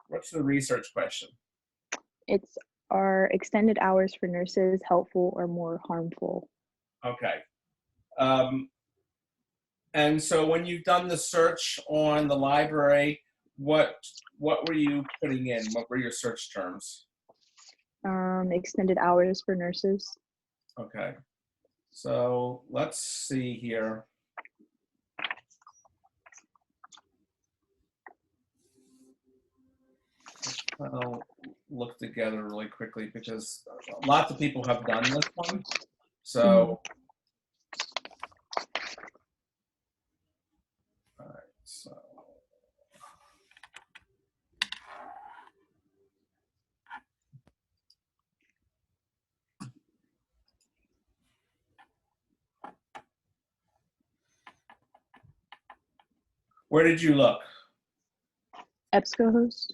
what's the research question? It's, are extended hours for nurses helpful or more harmful? Okay. And so when you've done the search on the library, what were you putting in? What were your search terms? Extended hours for nurses. Okay. So let's see here. I'll look together really quickly because lots of people have done this one. So, all right, so. Where did you look? EBSCOhost.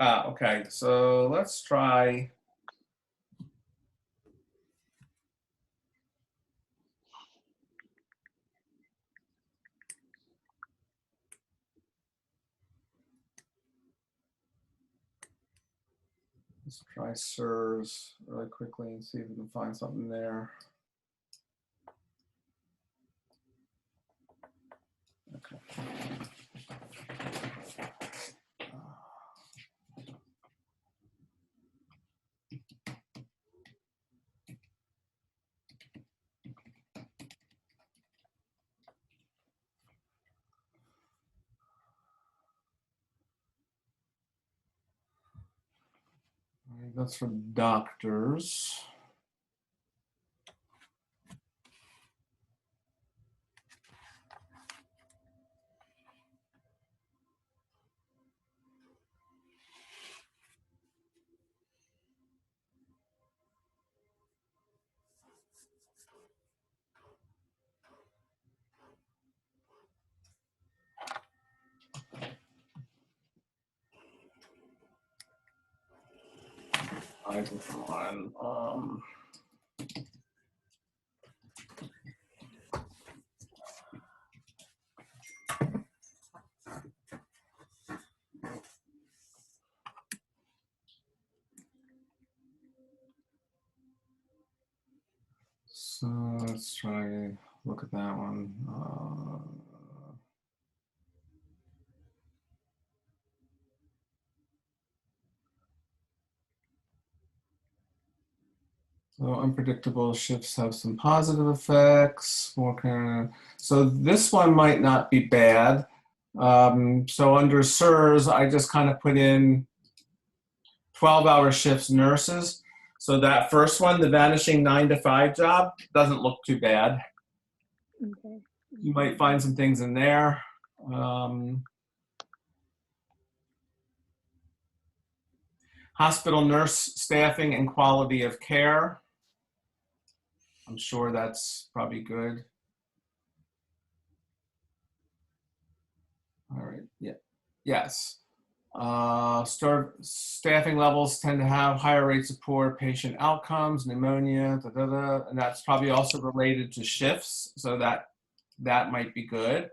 Okay, so let's try. Let's try SIRS really quickly and see if we can find something there. Okay. That's for doctors. I can find so let's try look at that one. So unpredictable shifts have some positive effects. More kind of, so this one might not be bad. So under SIRS, I just kind of put in 12-hour shifts nurses. So that first one, the vanishing 9 to 5 job, doesn't look too bad. Okay. You might find some things in there. Hospital nurse staffing and quality of care. I'm sure that's probably good. All right, yeah, yes. Staffing levels tend to have higher rates of poor patient outcomes, pneumonia, and that's probably also related to shifts, so that might be good.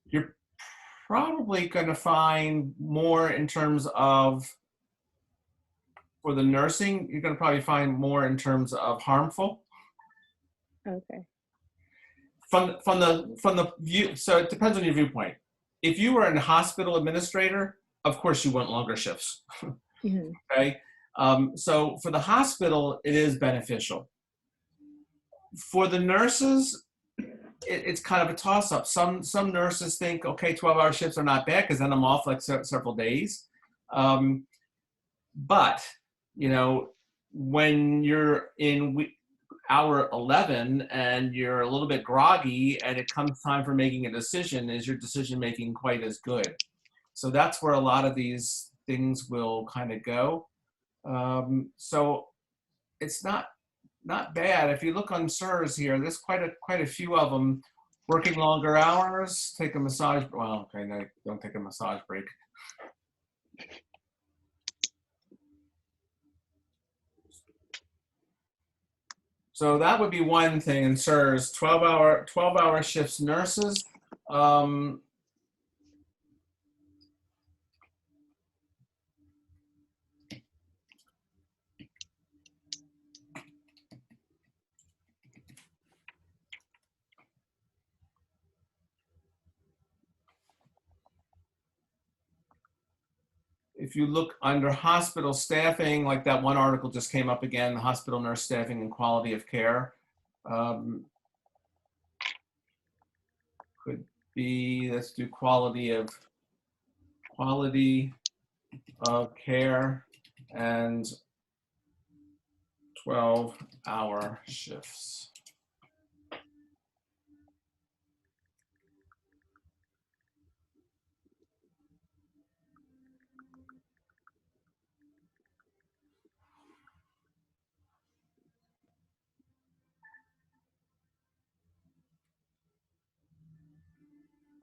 You're probably going to find more in terms of, for the nursing, you're going to probably find more in terms of harmful. Okay. From the view, so it depends on your viewpoint. If you were a hospital administrator, of course you want longer shifts. Okay, so for the hospital, it is beneficial. For the nurses, it's kind of a toss-up. Some nurses think, okay, 12-hour shifts are not bad because then I'm off like several days. But you know, when you're in hour 11 and you're a little bit groggy and it comes time for making a decision, is your decision making quite as good? So that's where a lot of these things will kind of go. So it's not bad. If you look on SIRS here, there's quite a few of them. Working longer hours, take a massage. Well, okay, no, don't take a massage break. So that would be one thing in SIRS, 12-hour shifts nurses. if you look under hospital staffing, like that one article just came up again, hospital nurse staffing and quality of care. Could be, let's do quality of care and 12-hour shifts.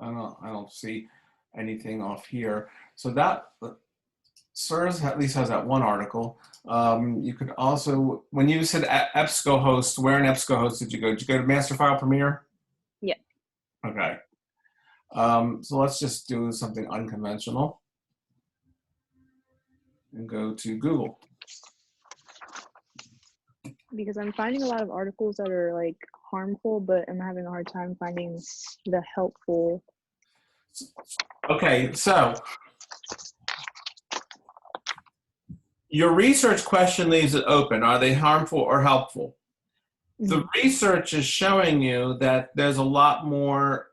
I don't see anything off here. So that SIRS at least has that one article. You could also, when you said EBSCOhost, where in EBSCOhost did you go? Did you go to Master File Premier? Yeah. Okay. So let's just do something unconventional and go to Google. Because I'm finding a lot of articles that are like harmful, but I'm having a hard time finding the helpful. Okay, so your research question leaves it open. Are they harmful or helpful? The research is showing you that there's a lot more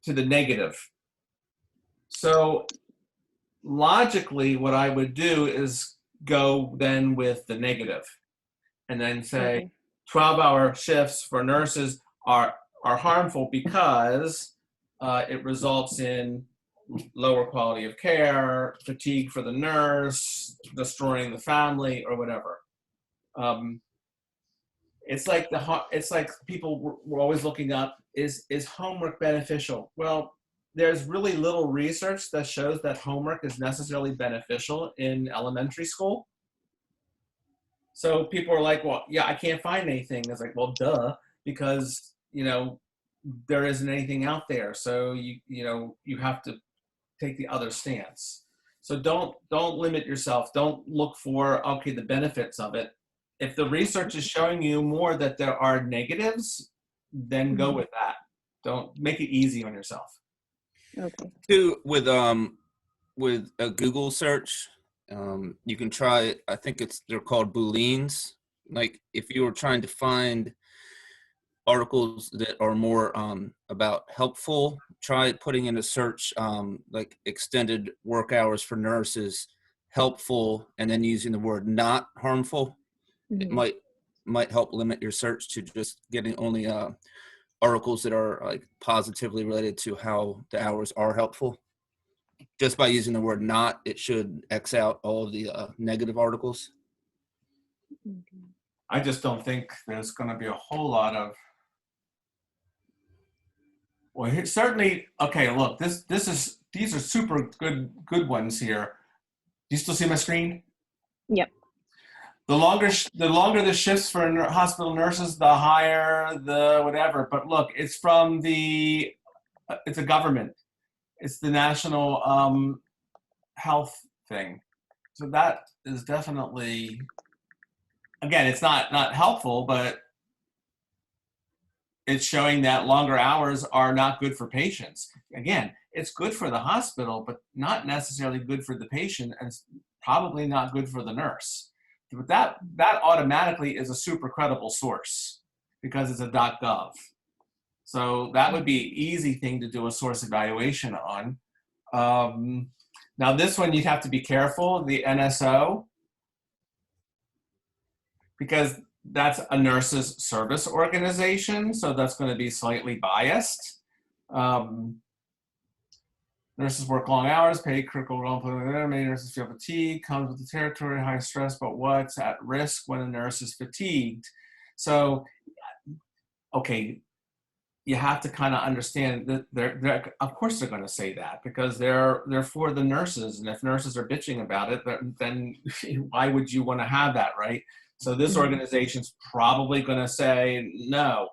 to the negative. So logically, what I would do is go then with the negative and then say 12-hour shifts for nurses are harmful because it results in lower quality of care, fatigue for the nurse, destroying the family, or whatever. It's like people were always looking up, is homework beneficial? Well, there's really little research that shows that homework is necessarily beneficial in elementary school. So people are like, well, yeah, I can't find anything. It's like, well, duh, because, there isn't anything out there. So you have to take the other stance. So don't limit yourself. Don't look for, okay, the benefits of it. If the research is showing you more that there are negatives, then go with that. Don't make it easy on yourself. Okay. Too, with a Google search, you can try, I think they're called Booleans. Like if you were trying to find articles that are more about helpful, try putting in a search like extended work hours for nurses, helpful, and then using the word not harmful. It might help limit your search to just getting only articles that are like positively related to how the hours are helpful. Just by using the word not, it should X out all of the negative articles. I just don't think there's going to be a whole lot of. Well, here, certainly. Okay, look, these are super good ones here. Do you still see my screen? Yep. The longer the shifts for hospital nurses, the higher the whatever. But look, it's from it's a government. It's the national health thing. So that is definitely, again, it's not helpful, but it's showing that longer hours are not good for patients. Again, it's good for the hospital, but not necessarily good for the patient, and probably not good for the nurse. But that automatically is a super credible source because it's a .gov. So that would be an easy thing to do a source evaluation on. Now this one you'd have to be careful, the NSO, because that's a nurses service organization, so that's going to be slightly biased. Nurses work long hours, paid critical role, many nurses feel fatigue, comes with the territory, high stress, but what's at risk when a nurse is fatigued? So, okay, you have to kind of understand that they're of course they're going to say that because they're for the nurses, and if nurses are bitching about it, then why would you want to have that, right? So this organization's probably going to say no.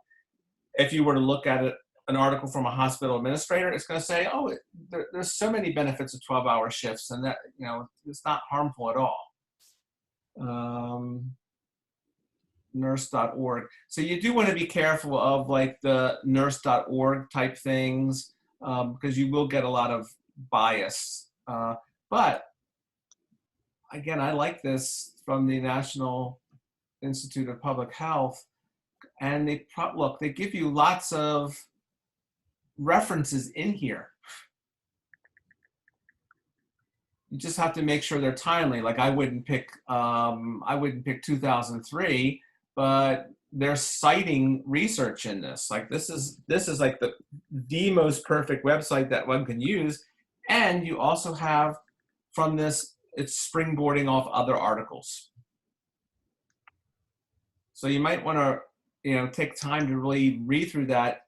If you were to look at it, an article from a hospital administrator, it's going to say, oh, there's so many benefits of 12-hour shifts, and that it's not harmful at all. Nurse.org. So you do want to be careful of like the nurse.org type things because you will get a lot of bias. But again, I like this from the National Institute of Public Health, and look, they give you lots of references in here. You just have to make sure they're timely. Like I wouldn't pick 2003, but they're citing research in this. Like this is like the most perfect website that one can use. And you also have from this, it's springboarding off other articles. So you might want to, take time to really read through that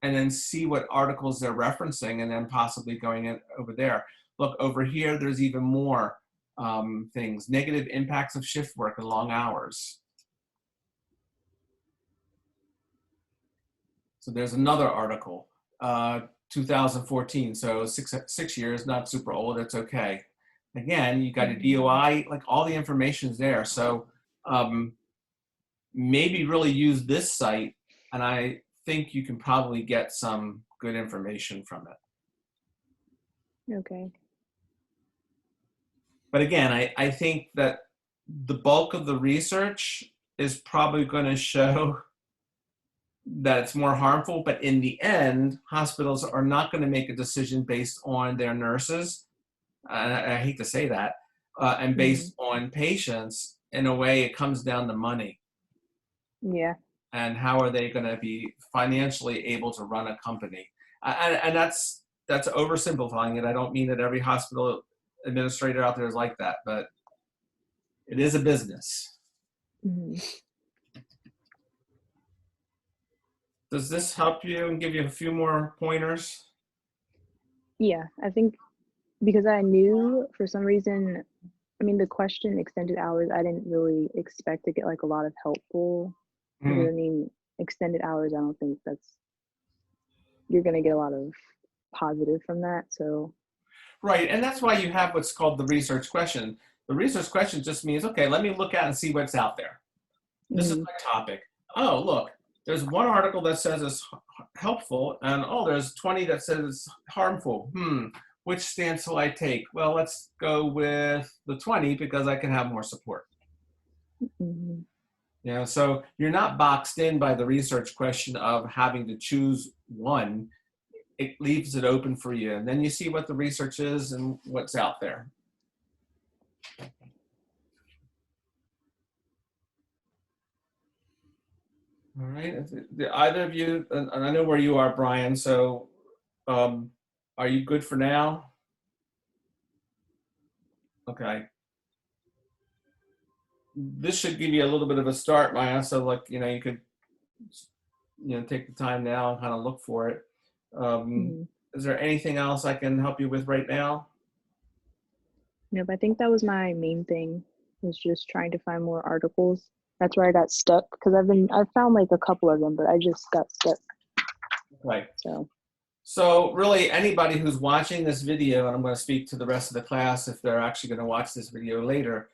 and then see what articles they're referencing and then possibly going in over there. Look, over here, there's even more things. Negative impacts of shift work and long hours. So there's another article, 2014. So six years, not super old, it's okay. Again, you got a DOI, like all the information's there. So maybe really use this site, and I think you can probably get some good information from it. Okay. But again, I think that the bulk of the research is probably going to show that it's more harmful, but in the end, hospitals are not going to make a decision based on their nurses. I hate to say that, and based on patients. In a way, it comes down to money. Yeah. And how are they going to be financially able to run a company? And that's oversimplifying it. I don't mean that every hospital administrator out there is like that, but it is a business. Mm-hmm. Does this help you and give you a few more pointers? Yeah, I think because I knew for some reason, I mean, the question extended hours, I didn't really expect to get like a lot of helpful. Because I mean, extended hours, I don't think you're going to get a lot of positive from that. So. Right, and that's why you have what's called the research question. The research question just means, okay, let me look at and see what's out there. This is my topic. Oh, look, there's one article that says it's helpful, and oh, there's 20 that says it's harmful. Which stance will I take? Well, let's go with the 20 because I can have more support. So you're not boxed in by the research question of having to choose one. It leaves it open for you. And then you see what the research is and what's out there. All right. Either of you, and I know where you are, Brian, so are you good for now? Okay. This should give you a little bit of a start, Maya, so like, you could, take the time now and kind of look for it. Is there anything else I can help you with right now? Nope, I think that was my main thing, was just trying to find more articles. That's where I got stuck, because I've found like a couple of them, but I just got stuck. Right. So really anybody who's watching this video, and I'm going to speak to the rest of the class if they're actually going to watch this video later,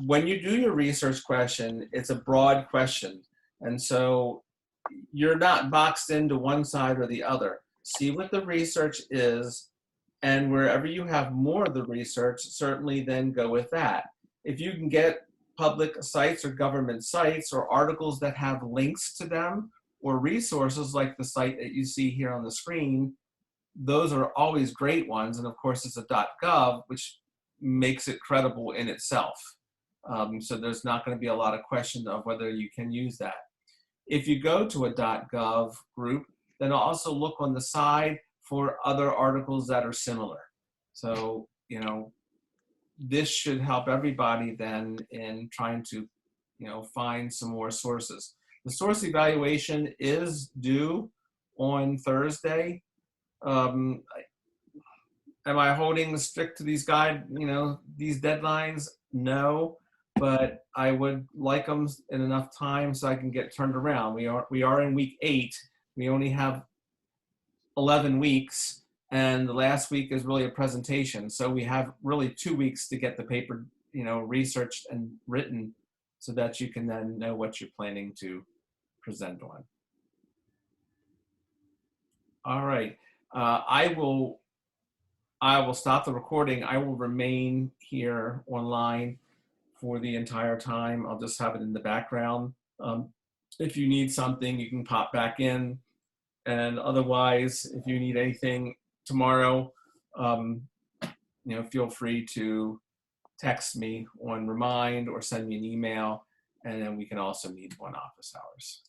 when you do your research question, it's a broad question. And so you're not boxed into one side or the other. See what the research is, and wherever you have more of the research, certainly then go with that. If you can get public sites or government sites or articles that have links to them or resources like the site that you see here on the screen, those are always great ones. And of course, it's a .gov, which makes it credible in itself. So there's not going to be a lot of question of whether you can use that. If you go to a .gov group, then also look on the side for other articles that are similar. So, this should help everybody then in trying to, find some more sources. The source evaluation is due on Thursday. Am I holding strict to these these deadlines? No, but I would like them in enough time so I can get turned around. We are in week 8. We only have 11 weeks, and the last week is really a presentation. So we have really 2 weeks to get the paper, researched and written so that you can then know what you're planning to present on. All right. I will I will stop the recording. I will remain here online for the entire time. I'll just have it in the background. If you need something, you can pop back in. And otherwise, if you need anything tomorrow, feel free to text me on Remind or send me an email, and then we can also meet on office hours.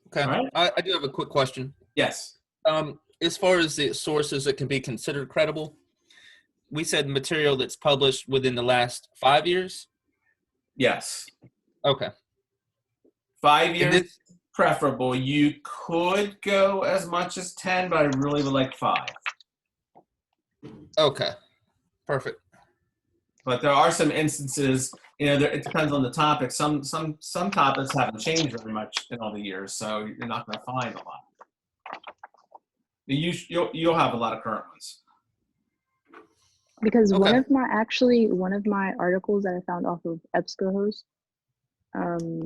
Okay. All right? I do have a quick question. Yes. As far as the sources that can be considered credible, we said material that's published within the last 5 years. Yes. Okay. 5 And years this, preferable. You could go as much as 10, but I really would like 5. okay. Perfect. But there are some instances, it depends on the topic. Some topics haven't changed very much in all the years, so you're not going to find a lot. You'll have a lot of current ones. Because Okay. one of my articles that I found off of EBSCOhost,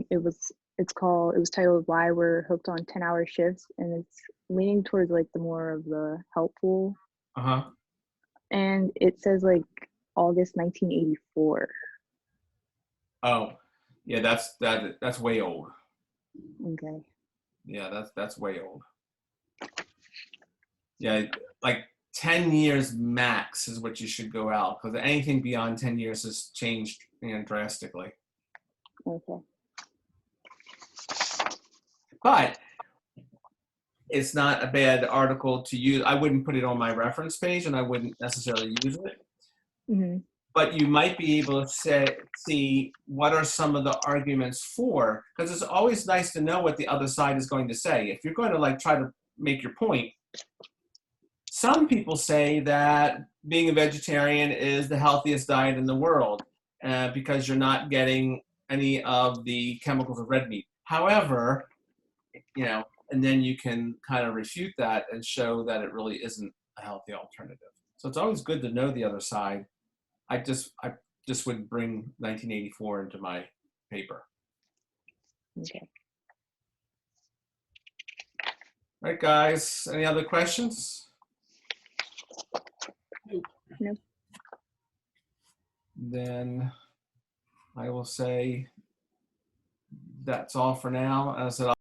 it was titled "Why We're Hooked on 10-Hour Shifts," and it's leaning towards like the more of the helpful. And it says like August 1984. Oh, yeah, that's way old. Okay. Yeah, that's way old. Yeah, like 10 years max is what you should go out, because anything beyond 10 years has changed drastically. Okay. But it's not a bad article to use. I wouldn't put it on my reference page, and I wouldn't necessarily use it. Mm-hmm. But you might be able to see what are some of the arguments for, because it's always nice to know what the other side is going to say. If you're going to like try to make your point, some people say that being a vegetarian is the healthiest diet in the world because you're not getting any of the chemicals of red meat. However, and then you can kind of refute that and show that it really isn't a healthy alternative. So it's always good to know the other side. I just would bring 1984 into my paper. Okay. All right, guys. Any other questions? No. Then I will say that's all for now. As I said,